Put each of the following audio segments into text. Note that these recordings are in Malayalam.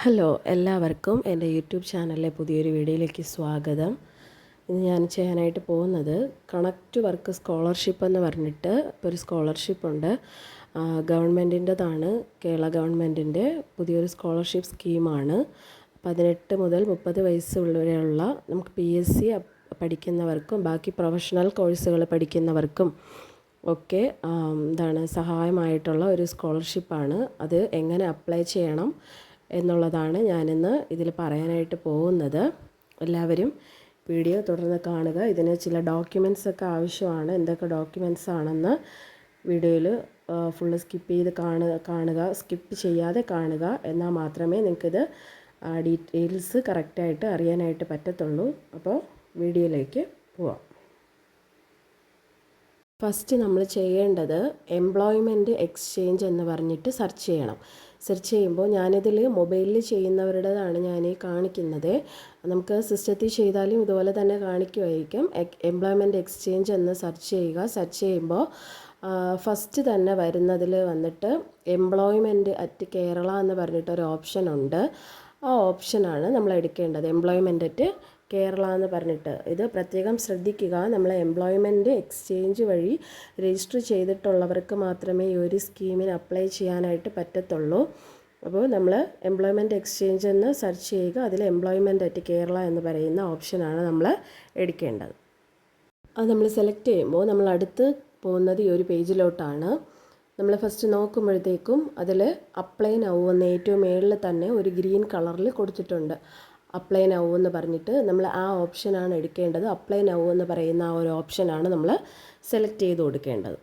ഹലോ, എല്ലാവർക്കും എൻ്റെ യൂട്യൂബ് ചാനലിലെ പുതിയൊരു വീഡിയോയിലേക്ക് സ്വാഗതം. ഇന്ന് ഞാൻ ചെയ്യാനായിട്ട് പോകുന്നത് കണക്റ്റ് വർക്ക് സ്കോളർഷിപ്പ് എന്ന് പറഞ്ഞിട്ട് ഒരു സ്കോളർഷിപ്പുണ്ട്. ഗവൺമെൻറ്റിൻ്റെതാണ്. കേരള ഗവൺമെൻറ്റിൻ്റെ പുതിയൊരു സ്കോളർഷിപ്പ് സ്കീമാണ്. 18 മുതൽ 30 വയസ്സുള്ളവരെയുള്ള നമുക്ക് PSC പഠിക്കുന്നവർക്കും ബാക്കി പ്രൊഫഷണൽ കോഴ്സുകൾ പഠിക്കുന്നവർക്കും ഒക്കെ സഹായമായിട്ടുള്ള ഒരു സ്കോളർഷിപ്പാണ്. അത് എങ്ങനെ അപ്ലൈ ചെയ്യണം എന്നുള്ളതാണ് ഞാനിന്ന് ഇതിൽ പറയാനായിട്ട് പോകുന്നത്. എല്ലാവരും വീഡിയോ തുടർന്ന് കാണുക. ഇതിന് ചില ഡോക്യുമെൻറ്റ്സ് ഒക്കെ ആവശ്യമാണ്. എന്തൊക്കെ ഡോക്യുമെൻറ്റ്സ് ആണെന്ന് വീഡിയോയിൽ ഫുള്ള് സ്കിപ്പ് ചെയ്ത് കാണുക, സ്കിപ്പ് ചെയ്യാതെ കാണുക. എന്നാൽ മാത്രമേ നിങ്ങൾക്കിത് ഡീറ്റെയിൽസ് കറക്റ്റായിട്ട് അറിയാനായിട്ട് പറ്റത്തുള്ളൂ. അപ്പോൾ വീഡിയോയിലേക്ക് പോവാം. ഫസ്റ്റ് നമ്മൾ ചെയ്യേണ്ടത് എംപ്ലോയ്മെൻറ്റ് എക്സ്ചേഞ്ച് എന്ന് പറഞ്ഞിട്ട് സെർച്ച് ചെയ്യണം. സെർച്ച് ചെയ്യുമ്പോൾ ഞാനിതിൽ മൊബൈലിൽ ചെയ്യുന്നവരുടേതാണ് ഞാൻ ഈ കാണിക്കുന്നത്. നമുക്ക് സിസ്റ്റത്തിൽ ചെയ്താലും ഇതുപോലെ തന്നെ കാണിക്കുമായിരിക്കും. എംപ്ലോയ്മെൻറ്റ് എക്സ്ചേഞ്ച് എന്ന് സെർച്ച് ചെയ്യുക. സെർച്ച് ചെയ്യുമ്പോൾ ഫസ്റ്റ് തന്നെ വരുന്നതിൽ വന്നിട്ട് എംപ്ലോയ്മെൻറ്റ് അറ്റ് കേരള എന്ന് പറഞ്ഞിട്ടൊരു ഓപ്ഷൻ ഉണ്ട്. ആ ഓപ്ഷനാണ് നമ്മൾ എടുക്കേണ്ടത്. എംപ്ലോയ്മെൻറ്റ് അറ്റ് കേരള എന്ന് പറഞ്ഞിട്ട്. ഇത് പ്രത്യേകം ശ്രദ്ധിക്കുക. നമ്മൾ എംപ്ലോയ്മെൻറ്റ് എക്സ്ചേഞ്ച് വഴി രജിസ്റ്റർ ചെയ്തിട്ടുള്ളവർക്ക് മാത്രമേ ഈ ഒരു സ്കീമിന് അപ്ലൈ ചെയ്യാനായിട്ട് പറ്റത്തുള്ളൂ. അപ്പോൾ നമ്മൾ എംപ്ലോയ്മെൻറ്റ് എക്സ്ചേഞ്ച് എന്ന് സെർച്ച് ചെയ്യുക. അതിൽ എംപ്ലോയ്മെൻറ്റ് അറ്റ് കേരള എന്ന് പറയുന്ന ഓപ്ഷനാണ് നമ്മൾ എടുക്കേണ്ടത്. അത് നമ്മൾ സെലക്ട് ചെയ്യുമ്പോൾ നമ്മൾ അടുത്ത് പോകുന്നത് ഈ ഒരു പേജിലോട്ടാണ്. നമ്മൾ ഫസ്റ്റ് നോക്കുമ്പോഴത്തേക്കും അതിൽ അപ്ലൈ നൗ എന്ന് ഏറ്റവും മുകളിൽ തന്നെ ഒരു ഗ്രീൻ കളറിൽ കൊടുത്തിട്ടുണ്ട്. അപ്ലൈ നൗ എന്ന് പറഞ്ഞിട്ട് നമ്മൾ ആ ഓപ്ഷനാണ് എടുക്കേണ്ടത്. അപ്ലൈ നൗ എന്ന് പറയുന്ന ആ ഒരു ഓപ്ഷനാണ് നമ്മൾ സെലക്ട് ചെയ്ത് കൊടുക്കേണ്ടത്.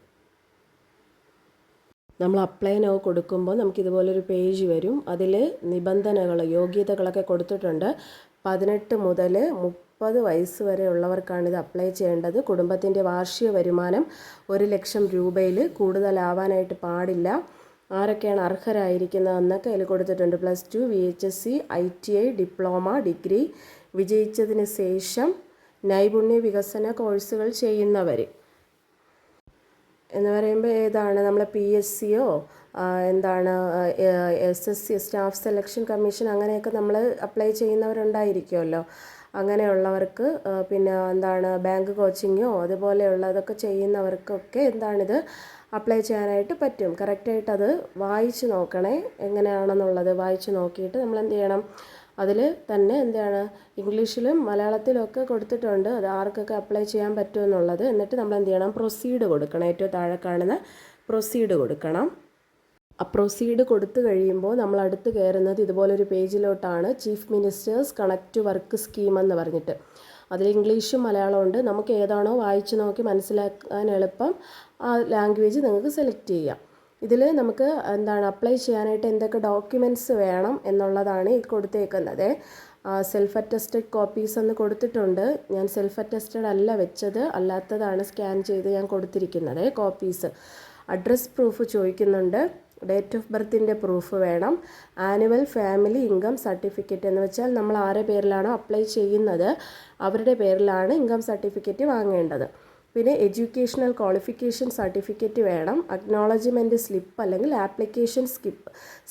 നമ്മൾ അപ്ലൈ നൗ കൊടുക്കുമ്പോൾ നമുക്കിതുപോലൊരു പേജ് വരും. അതിൽ നിബന്ധനകൾ, യോഗ്യതകളൊക്കെ കൊടുത്തിട്ടുണ്ട്. 18 മുതൽ 30 വയസ്സ് വരെ ഉള്ളവർക്കാണ് ഇത് അപ്ലൈ ചെയ്യേണ്ടത്. കുടുംബത്തിൻ്റെ വാർഷിക വരുമാനം 1 ലക്ഷം രൂപയിൽ കൂടുതലാവാനായിട്ട് പാടില്ല. ആരൊക്കെയാണ് അർഹരായിരിക്കുന്നതെന്നൊക്കെ അതിൽ കൊടുത്തിട്ടുണ്ട്. +2, VHSC, ITI, ഡിപ്ലോമ, ഡിഗ്രി വിജയിച്ചതിന് ശേഷം നൈപുണ്യ വികസന കോഴ്സുകൾ ചെയ്യുന്നവർ എന്ന് പറയുമ്പോൾ ഏതാണ് നമ്മൾ PSCയോ SSC സ്റ്റാഫ് സെലക്ഷൻ കമ്മീഷൻ അങ്ങനെയൊക്കെ നമ്മൾ അപ്ലൈ ചെയ്യുന്നവരുണ്ടായിരിക്കുമല്ലോ. അങ്ങനെയുള്ളവർക്ക് പിന്നെ ബാങ്ക് കോച്ചിങ്ങോ അതുപോലെയുള്ളതൊക്കെ ചെയ്യുന്നവർക്കൊക്കെ ഇത് അപ്ലൈ ചെയ്യാനായിട്ട് പറ്റും. കറക്റ്റായിട്ട് അത് വായിച്ച് നോക്കണേ. എങ്ങനെയാണെന്നുള്ളത് വായിച്ച് നോക്കിയിട്ട് നമ്മൾ എന്ത് ചെയ്യണം, അതിൽ തന്നെ ഇംഗ്ലീഷിലും മലയാളത്തിലും ഒക്കെ കൊടുത്തിട്ടുണ്ട്. അത് ആർക്കൊക്കെ അപ്ലൈ ചെയ്യാൻ പറ്റുമെന്നുള്ളത്. എന്നിട്ട് നമ്മൾ എന്ത് ചെയ്യണം, പ്രൊസീഡ് കൊടുക്കണം. ഏറ്റവും താഴെ കാണുന്ന പ്രൊസീഡ് കൊടുക്കണം. ആ പ്രൊസീഡ് കൊടുത്തു കഴിയുമ്പോൾ നമ്മൾ അടുത്ത് കയറുന്നത് ഇതുപോലൊരു പേജിലോട്ടാണ്. Chief minister's connect work scheme എന്ന് പറഞ്ഞിട്ട്. അതിൽ ഇംഗ്ലീഷും മലയാളവും ഉണ്ട്. നമുക്ക് ഏതാണോ വായിച്ച് നോക്കി മനസ്സിലാക്കാൻ എളുപ്പം ആ ലാംഗ്വേജ് നിങ്ങൾക്ക് സെലക്ട് ചെയ്യാം. ഇതിൽ നമുക്ക് അപ്ലൈ ചെയ്യാനായിട്ട് എന്തൊക്കെ ഡോക്യുമെൻറ്റ്സ് വേണം എന്നുള്ളതാണ് ഈ കൊടുത്തേക്കുന്നത്. സെൽഫ് അറ്റസ്റ്റഡ് കോപ്പീസ് എന്ന് കൊടുത്തിട്ടുണ്ട്. ഞാൻ സെൽഫ് അറ്റസ്റ്റഡ് അല്ല വെച്ചത്, അല്ലാത്തതാണ് സ്കാൻ ചെയ്ത് ഞാൻ കൊടുത്തിരിക്കുന്നത് കോപ്പീസ്. അഡ്രസ് പ്രൂഫ് ചോദിക്കുന്നുണ്ട്. ഡേറ്റ് ഓഫ് ബർത്തിൻ്റെ പ്രൂഫ് വേണം. ആനുവൽ ഫാമിലി ഇൻകം സർട്ടിഫിക്കറ്റ് എന്ന് വെച്ചാൽ നമ്മൾ ആരുടെ പേരിലാണോ അപ്ലൈ ചെയ്യുന്നത് അവരുടെ പേരിലാണ് ഇൻകം സർട്ടിഫിക്കറ്റ് വാങ്ങേണ്ടത്. പിന്നെ എഡ്യൂക്കേഷണൽ ക്വാളിഫിക്കേഷൻ സർട്ടിഫിക്കറ്റ് വേണം. അക്നോളജ്മെൻറ്റ് സ്ലിപ്പ് അല്ലെങ്കിൽ ആപ്ലിക്കേഷൻ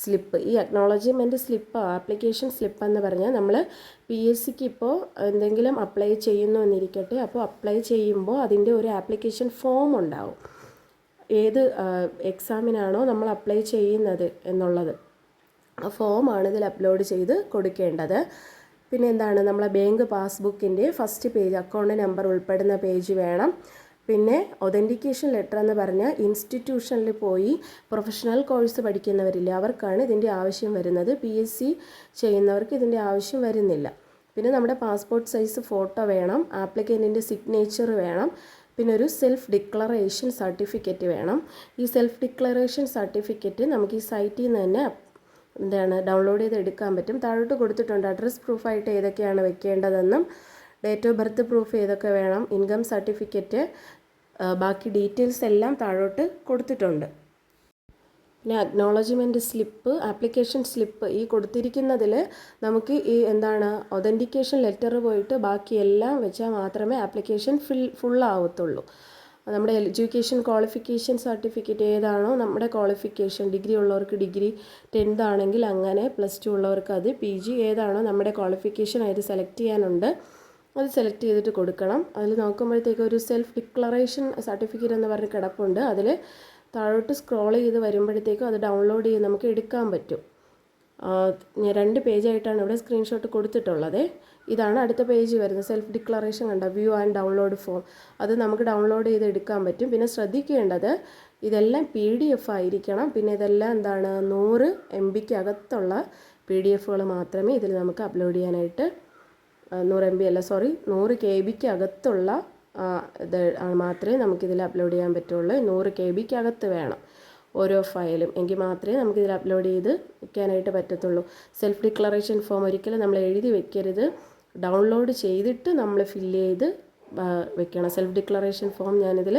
സ്ലിപ്പ്. ഈ അക്നോളജ്മെൻറ്റ് സ്ലിപ്പ്, ആപ്ലിക്കേഷൻ സ്ലിപ്പ് എന്ന് പറഞ്ഞാൽ നമ്മൾ PSCക്ക് ഇപ്പോൾ എന്തെങ്കിലും അപ്ലൈ ചെയ്യുന്നു എന്നിരിക്കട്ടെ. അപ്പോൾ അപ്ലൈ ചെയ്യുമ്പോൾ അതിൻ്റെ ഒരു ആപ്ലിക്കേഷൻ ഫോം ഉണ്ടാവും. ഏത് എക്സാമിനാണോ നമ്മൾ അപ്ലൈ ചെയ്യുന്നത് എന്നുള്ളത് ആ ഫോമാണ് ഇതിൽ അപ്ലോഡ് ചെയ്ത് കൊടുക്കേണ്ടത്. പിന്നെ നമ്മളെ ബാങ്ക് പാസ്ബുക്കിൻ്റെ ഫസ്റ്റ് പേജ്, അക്കൗണ്ട് നമ്പർ ഉൾപ്പെടുന്ന പേജ് വേണം. പിന്നെ ഒതൻറ്റിക്കേഷൻ ലെറ്റർ എന്ന് പറഞ്ഞാൽ ഇൻസ്റ്റിറ്റ്യൂഷനിൽ പോയി പ്രൊഫഷണൽ കോഴ്സ് പഠിക്കുന്നവരില്ല, അവർക്കാണ് ഇതിൻ്റെ ആവശ്യം വരുന്നത്. PSC ചെയ്യുന്നവർക്ക് ഇതിൻ്റെ ആവശ്യം വരുന്നില്ല. പിന്നെ നമ്മുടെ പാസ്പോർട്ട് സൈസ് ഫോട്ടോ വേണം. ആപ്ലിക്കൻറ്റിൻ്റെ സിഗ്നേച്ചർ വേണം. പിന്നെ ഒരു സെൽഫ് ഡിക്ലറേഷൻ സർട്ടിഫിക്കറ്റ് വേണം. ഈ സെൽഫ് ഡിക്ലറേഷൻ സർട്ടിഫിക്കറ്റ് നമുക്ക് ഈ സൈറ്റിൽ നിന്ന് തന്നെ ഡൗൺലോഡ് ചെയ്ത് എടുക്കാൻ പറ്റും. താഴോട്ട് കൊടുത്തിട്ടുണ്ട് അഡ്രസ് പ്രൂഫായിട്ട് ഏതൊക്കെയാണ് വെക്കേണ്ടതെന്നും ഡേറ്റ് ഓഫ് ബർത്ത് പ്രൂഫ് ഏതൊക്കെ വേണം, ഇൻകം സർട്ടിഫിക്കറ്റ്, ബാക്കി ഡീറ്റെയിൽസ് എല്ലാം താഴോട്ട് കൊടുത്തിട്ടുണ്ട്. പിന്നെ അക്നോളജ്മെൻറ്റ് സ്ലിപ്പ്, ആപ്ലിക്കേഷൻ സ്ലിപ്പ്, ഈ കൊടുത്തിരിക്കുന്നതിൽ നമുക്ക് ഈ ഒതൻറ്റിക്കേഷൻ ലെറ്റർ പോയിട്ട് ബാക്കിയെല്ലാം വെച്ചാൽ മാത്രമേ ആപ്ലിക്കേഷൻ ഫുള്ളാവത്തുള്ളൂ. നമ്മുടെ എഡ്യൂക്കേഷൻ ക്വാളിഫിക്കേഷൻ സർട്ടിഫിക്കറ്റ് ഏതാണോ നമ്മുടെ ക്വാളിഫിക്കേഷൻ, ഡിഗ്രി ഉള്ളവർക്ക് ഡിഗ്രി, 10th ആണെങ്കിൽ അങ്ങനെ, +2 ഉള്ളവർക്ക് അത്, PG ഏതാണോ നമ്മുടെ ക്വാളിഫിക്കേഷൻ അത് സെലക്ട് ചെയ്യാനുണ്ട്. അത് സെലക്ട് ചെയ്തിട്ട് കൊടുക്കണം. അതിൽ നോക്കുമ്പോഴത്തേക്ക് ഒരു സെൽഫ് ഡിക്ലറേഷൻ സർട്ടിഫിക്കറ്റ് എന്ന് പറഞ്ഞ് കിടപ്പുണ്ട്. അതിൽ താഴോട്ട് സ്ക്രോൾ ചെയ്ത് വരുമ്പോഴത്തേക്കും അത് ഡൗൺലോഡ് ചെയ്ത് നമുക്ക് എടുക്കാൻ പറ്റും. 2 പേജായിട്ടാണ് ഇവിടെ സ്ക്രീൻഷോട്ട് കൊടുത്തിട്ടുള്ളത്. ഇതാണ് അടുത്ത പേജ് വരുന്നത്. സെൽഫ് ഡിക്ലറേഷൻ കണ്ട, വ്യൂ ആൻഡ് ഡൗൺലോഡ് ഫോം. അത് നമുക്ക് ഡൗൺലോഡ് ചെയ്ത് എടുക്കാൻ പറ്റും. പിന്നെ ശ്രദ്ധിക്കേണ്ടത് ഇതെല്ലാം PDF ആയിരിക്കണം. പിന്നെ ഇതെല്ലാം എന്താണ് 100 MB അകത്തുള്ള PDF മാത്രമേ ഇതിൽ നമുക്ക് അപ്ലോഡ് ചെയ്യാനായിട്ട് 100 MB അല്ല 100 KB അകത്തുള്ള ഇത് മാത്രമേ നമുക്കിതിൽ അപ്ലോഡ് ചെയ്യാൻ പറ്റുള്ളൂ. 100 KB അകത്ത് വേണം ഓരോ ഫയലും, എങ്കിൽ മാത്രമേ നമുക്കിതിൽ അപ്ലോഡ് ചെയ്ത് വയ്ക്കാനായിട്ട് പറ്റത്തുള്ളൂ. സെൽഫ് ഡിക്ലറേഷൻ ഫോം ഒരിക്കലും നമ്മൾ എഴുതി വെക്കരുത്, ഡൗൺലോഡ് ചെയ്തിട്ട് നമ്മൾ ഫില്ല് ചെയ്ത് വെക്കണം. സെൽഫ് ഡിക്ലറേഷൻ ഫോം ഞാനിതിൽ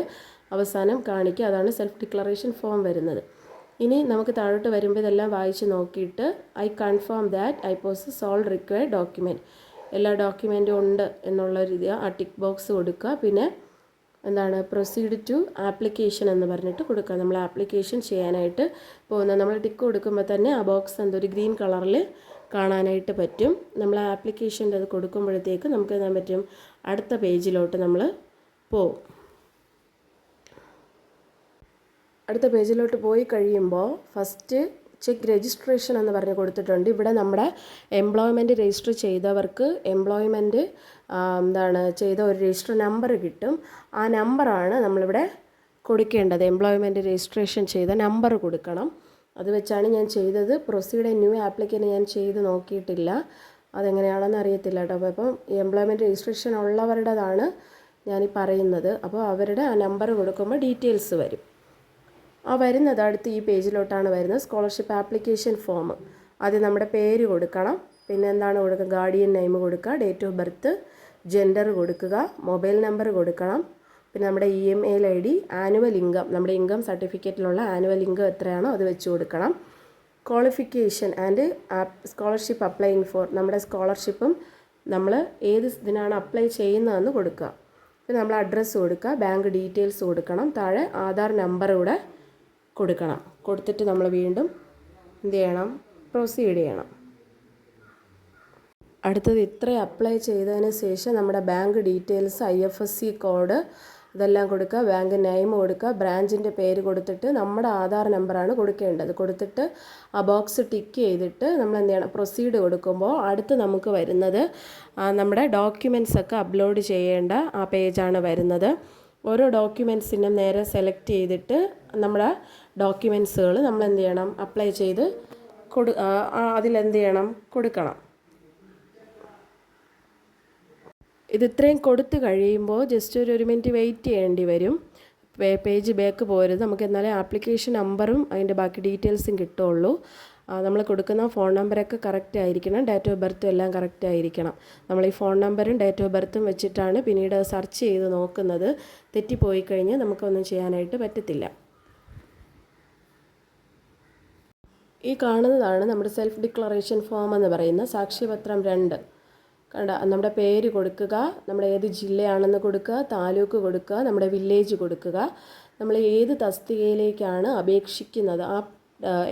അവസാനം കാണിക്കുക. അതാണ് സെൽഫ് ഡിക്ലറേഷൻ ഫോം വരുന്നത്. ഇനി നമുക്ക് താഴോട്ട് വരുമ്പോൾ ഇതെല്ലാം വായിച്ച് നോക്കിയിട്ട് I confirm that I poses all required document, എല്ലാ ഡോക്യുമെൻറ്റും ഉണ്ട് എന്നുള്ള രീതി ആ ടിക്ക് ബോക്സ് കൊടുക്കുക. പിന്നെ എന്താണ് പ്രൊസീഡ് ടു ആപ്ലിക്കേഷൻ എന്ന് പറഞ്ഞിട്ട് കൊടുക്കുക. നമ്മൾ ആപ്ലിക്കേഷൻ ചെയ്യാനായിട്ട് പോകുന്ന നമ്മൾ ടിക്ക് കൊടുക്കുമ്പോൾ തന്നെ ആ ബോക്സ് എന്തൊരു ഗ്രീൻ കളറിൽ കാണാനായിട്ട് പറ്റും. നമ്മൾ ആപ്ലിക്കേഷൻ്റെ അത് കൊടുക്കുമ്പോഴത്തേക്ക് നമുക്ക് എന്താ പറ്റും, അടുത്ത പേജിലോട്ട് നമ്മൾ പോകും. അടുത്ത പേജിലോട്ട് പോയി കഴിയുമ്പോൾ ഫസ്റ്റ് ചെക്ക് രജിസ്ട്രേഷൻ എന്ന് പറഞ്ഞ് കൊടുത്തിട്ടുണ്ട്. ഇവിടെ നമ്മുടെ എംപ്ലോയ്മെൻറ്റ് രജിസ്റ്റർ ചെയ്തവർക്ക് എംപ്ലോയ്മെൻറ്റ് ചെയ്ത ഒരു രജിസ്റ്റർ നമ്പർ കിട്ടും. ആ നമ്പറാണ് നമ്മളിവിടെ കൊടുക്കേണ്ടത്. എംപ്ലോയ്മെൻറ്റ് രജിസ്ട്രേഷൻ ചെയ്ത നമ്പർ കൊടുക്കണം. അത് വെച്ചാണ് ഞാൻ ചെയ്തത്. പ്രൊസീഡ് എ ന്യൂ ആപ്ലിക്കൻ്റ് ഞാൻ ചെയ്ത് നോക്കിയിട്ടില്ല, അതെങ്ങനെയാണെന്ന് അറിയത്തില്ല കേട്ടോ. അപ്പം എംപ്ലോയ്മെൻറ്റ് രജിസ്ട്രേഷൻ ഉള്ളവരുടേതാണ് ഞാനീ പറയുന്നത്. അപ്പോൾ അവരുടെ ആ നമ്പർ കൊടുക്കുമ്പോൾ ഡീറ്റെയിൽസ് വരും. ആ വരുന്നത് അടുത്ത് ഈ പേജിലോട്ടാണ് വരുന്നത്. Scholarship application form. ആദ്യം നമ്മുടെ പേര് കൊടുക്കണം. പിന്നെ എന്താണ് കൊടുക്കുക, ഗാർഡിയൻ നെയിം കൊടുക്കുക, ഡേറ്റ് ഓഫ് ബർത്ത്, ജെൻഡർ കൊടുക്കുക, മൊബൈൽ നമ്പർ കൊടുക്കണം. പിന്നെ നമ്മുടെ EMAIL ID, ആനുവൽ ഇൻകം, നമ്മുടെ ഇൻകം സർട്ടിഫിക്കറ്റിലുള്ള ആനുവൽ ഇൻകം എത്രയാണോ അത് വെച്ച് കൊടുക്കണം. Qualification and scholarship applying four, നമ്മുടെ സ്കോളർഷിപ്പും നമ്മൾ ഏത് ഇതിനാണ് അപ്ലൈ ചെയ്യുന്നതെന്ന് കൊടുക്കുക. പിന്നെ നമ്മൾ അഡ്രസ്സ് കൊടുക്കുക, ബാങ്ക് ഡീറ്റെയിൽസ് കൊടുക്കണം, താഴെ ആധാർ നമ്പർ കൂടെ കൊടുക്കണം. കൊടുത്തിട്ട് നമ്മൾ വീണ്ടും എന്ത് ചെയ്യണം, പ്രൊസീഡ് ചെയ്യണം. അടുത്തത് ഇത്രയും അപ്ലൈ ചെയ്തതിന് ശേഷം നമ്മുടെ ബാങ്ക് ഡീറ്റെയിൽസ്, IFSC കോഡ് ഇതെല്ലാം കൊടുക്കുക, ബാങ്ക് നെയിം കൊടുക്കുക, ബ്രാഞ്ചിൻ്റെ പേര് കൊടുത്തിട്ട് നമ്മുടെ ആധാർ നമ്പറാണ് കൊടുക്കേണ്ടത്. കൊടുത്തിട്ട് ആ ബോക്സ് ടിക്ക് ചെയ്തിട്ട് നമ്മൾ എന്ത് ചെയ്യണം, പ്രൊസീഡ് കൊടുക്കുമ്പോൾ അടുത്ത് നമുക്ക് വരുന്നത് നമ്മുടെ ഡോക്യുമെൻറ്റ്സ് ഒക്കെ അപ്ലോഡ് ചെയ്യേണ്ട ആ പേജാണ് വരുന്നത്. ഓരോ ഡോക്യുമെൻറ്റ്സിനും നേരെ സെലക്ട് ചെയ്തിട്ട് നമ്മുടെ ഡോക്യുമെൻറ്റ്സുകൾ നമ്മൾ എന്ത് ചെയ്യണം, അപ്ലൈ ചെയ്ത് അതിലെന്ത് ചെയ്യണം, കൊടുക്കണം. ഇത് ഇത്രയും കൊടുത്തു കഴിയുമ്പോൾ ജസ്റ്റ് ഒരു മിനിറ്റ് വെയിറ്റ് ചെയ്യേണ്ടി വരും. പേജ് ബാക്ക് പോരുത്. നമുക്ക് എന്നാലേ ആപ്ലിക്കേഷൻ നമ്പറും അതിൻ്റെ ബാക്കി ഡീറ്റെയിൽസും കിട്ടുള്ളൂ. നമ്മൾ കൊടുക്കുന്ന ഫോൺ നമ്പറൊക്കെ കറക്റ്റ് ആയിരിക്കണം, ഡേറ്റ് ഓഫ് ബർത്തും എല്ലാം കറക്റ്റ് ആയിരിക്കണം. നമ്മൾ ഈ ഫോൺ നമ്പറും ഡേറ്റ് ഓഫ് ബർത്തും വെച്ചിട്ടാണ് പിന്നീട് സെർച്ച് ചെയ്ത് നോക്കുന്നത്. തെറ്റിപ്പോയി കഴിഞ്ഞാൽ നമുക്കൊന്നും ചെയ്യാനായിട്ട് പറ്റത്തില്ല. ഈ കാണുന്നതാണ് നമ്മുടെ സെൽഫ് ഡിക്ലറേഷൻ ഫോം എന്ന് പറയുന്ന സാക്ഷ്യപത്രം 2. കണ്ട, നമ്മുടെ പേര് കൊടുക്കുക, നമ്മുടെ ഏത് ജില്ലയാണെന്ന് കൊടുക്കുക, താലൂക്ക് കൊടുക്കുക, നമ്മുടെ വില്ലേജ് കൊടുക്കുക, നമ്മൾ ഏത് തസ്തികയിലേക്കാണ് അപേക്ഷിക്കുന്നത് ആ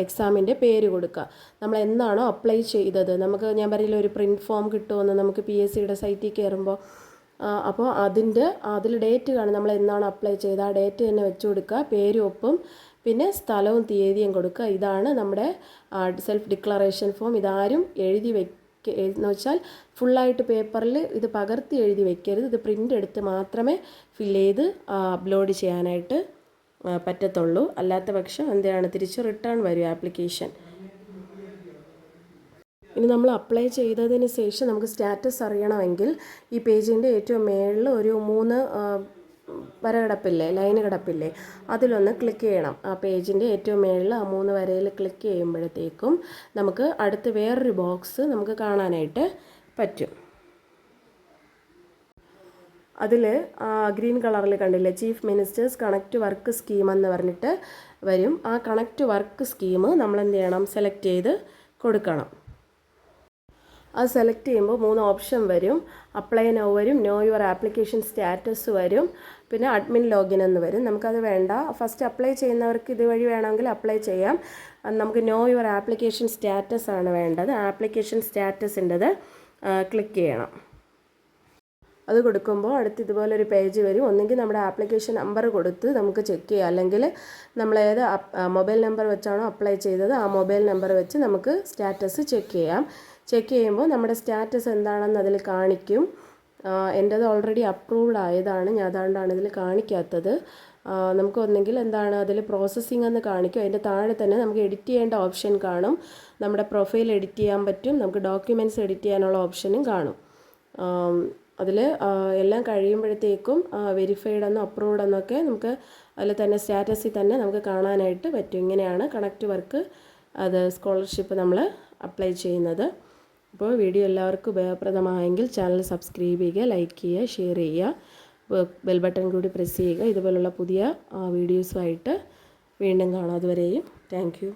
എക്സാമിൻ്റെ പേര് കൊടുക്കുക, നമ്മൾ എന്നാണോ അപ്ലൈ ചെയ്തത്. നമുക്ക് ഞാൻ പറയില്ല ഒരു പ്രിൻറ്റ് ഫോം കിട്ടുമെന്ന് നമുക്ക് PSCയുടെ സൈറ്റിൽ കയറുമ്പോൾ. അപ്പോൾ അതിൽ ഡേറ്റ് കാണും, നമ്മൾ എന്നാണ് അപ്ലൈ ചെയ്തത് ആ ഡേറ്റ് തന്നെ വെച്ച് കൊടുക്കുക, പേരും ഒപ്പും പിന്നെ സ്ഥലവും തീയതിയും കൊടുക്കുക. ഇതാണ് നമ്മുടെ സെൽഫ് ഡിക്ലറേഷൻ ഫോം. ഇതാരും എഴുതി എന്ന് വെച്ചാൽ ഫുള്ളായിട്ട് പേപ്പറിൽ ഇത് പകർത്തി എഴുതി വെക്കരുത്. ഇത് പ്രിൻ്റ് എടുത്ത് മാത്രമേ ഫില്ല് ചെയ്ത് അപ്ലോഡ് ചെയ്യാനായിട്ട് പറ്റത്തുള്ളൂ. അല്ലാത്ത പക്ഷം എന്താണ് തിരിച്ച് റിട്ടേൺ വരും ആപ്ലിക്കേഷൻ. ഇനി നമ്മൾ അപ്ലൈ ചെയ്തതിന് ശേഷം നമുക്ക് സ്റ്റാറ്റസ് അറിയണമെങ്കിൽ ഈ പേജിൻ്റെ ഏറ്റവും മേളിൽ ഒരു 3 വര കിടപ്പില്ലേ, ലൈന് കിടപ്പില്ലേ, അതിലൊന്ന് ക്ലിക്ക് ചെയ്യണം. ആ പേജിൻ്റെ ഏറ്റവും മേളിൽ ആ 3 വരയിൽ ക്ലിക്ക് ചെയ്യുമ്പോഴത്തേക്കും നമുക്ക് അടുത്ത് വേറൊരു ബോക്സ് നമുക്ക് കാണാനായിട്ട് പറ്റും. അതിൽ ഗ്രീൻ കളറിൽ കണ്ടില്ലേ, chief minister's connect work scheme എന്ന് പറഞ്ഞിട്ട് വരും. ആ കണക്റ്റ് വർക്ക് സ്കീം നമ്മൾ എന്ത് ചെയ്യണം, സെലക്ട് ചെയ്ത് കൊടുക്കണം. അത് സെലക്ട് ചെയ്യുമ്പോൾ 3 ഓപ്ഷൻ വരും. അപ്ലൈ നൗ വരും, നോ യുവർ ആപ്ലിക്കേഷൻ സ്റ്റാറ്റസ് വരും, പിന്നെ അഡ്മിൻ ലോഗിൻ എന്ന് വരും. നമുക്കത് വേണ്ട. ഫസ്റ്റ് അപ്ലൈ ചെയ്യുന്നവർക്ക് ഇതുവഴി വേണമെങ്കിൽ അപ്ലൈ ചെയ്യാം. നമുക്ക് നോ യുവർ ആപ്ലിക്കേഷൻ സ്റ്റാറ്റസ് ആണ് വേണ്ടത്. ആപ്ലിക്കേഷൻ സ്റ്റാറ്റസിൻ്റെത് ക്ലിക്ക് ചെയ്യണം. അത് കൊടുക്കുമ്പോൾ അടുത്ത് ഇതുപോലൊരു പേജ് വരും. ഒന്നെങ്കിൽ നമ്മുടെ ആപ്ലിക്കേഷൻ നമ്പർ കൊടുത്ത് നമുക്ക് ചെക്ക് ചെയ്യാം, അല്ലെങ്കിൽ നമ്മൾ ഏത് മൊബൈൽ നമ്പർ വെച്ചാണോ അപ്ലൈ ചെയ്തത് ആ മൊബൈൽ നമ്പർ വെച്ച് നമുക്ക് സ്റ്റാറ്റസ് ചെക്ക് ചെയ്യാം. ചെക്ക് ചെയ്യുമ്പോൾ നമ്മുടെ സ്റ്റാറ്റസ് എന്താണെന്ന് അതിൽ കാണിക്കും. എൻ്റേത് ഓൾറെഡി അപ്രൂവ്ഡ് ആയതാണ്, ഞാൻ അതുകൊണ്ടാണ് ഇതിൽ കാണിക്കാത്തത്. നമുക്ക് ഒന്നെങ്കിൽ എന്താണ് അതിൽ പ്രോസസ്സിംഗ് എന്ന് കാണിക്കും. അതിൻ്റെ താഴെ തന്നെ നമുക്ക് എഡിറ്റ് ചെയ്യേണ്ട ഓപ്ഷൻ കാണും. നമ്മുടെ പ്രൊഫൈൽ എഡിറ്റ് ചെയ്യാൻ പറ്റും, നമുക്ക് ഡോക്യുമെൻറ്റ്സ് എഡിറ്റ് ചെയ്യാനുള്ള ഓപ്ഷനും കാണും. അതിൽ എല്ലാം കഴിയുമ്പോഴത്തേക്കും വെരിഫൈഡ് എന്നോ അപ്രൂവ്ഡ് എന്നൊക്കെ നമുക്ക് അതിൽ തന്നെ സ്റ്റാറ്റസിൽ തന്നെ നമുക്ക് കാണാനായിട്ട് പറ്റും. ഇങ്ങനെയാണ് കണക്റ്റ് വർക്ക് അത് സ്കോളർഷിപ്പ് നമ്മൾ അപ്ലൈ ചെയ്യുന്നത്. അപ്പോൾ വീഡിയോ എല്ലാവർക്കും ഉപയോഗപ്രദമായെങ്കിൽ ചാനൽ സബ്സ്ക്രൈബ് ചെയ്യുക, ലൈക്ക് ചെയ്യുക, ഷെയർ ചെയ്യുക, ബെൽ ബട്ടൺ കൂടി പ്രസ് ചെയ്യുക. ഇതുപോലുള്ള പുതിയ വീഡിയോസുമായിട്ട് വീണ്ടും കാണാം. അതുവരെയും താങ്ക് യു.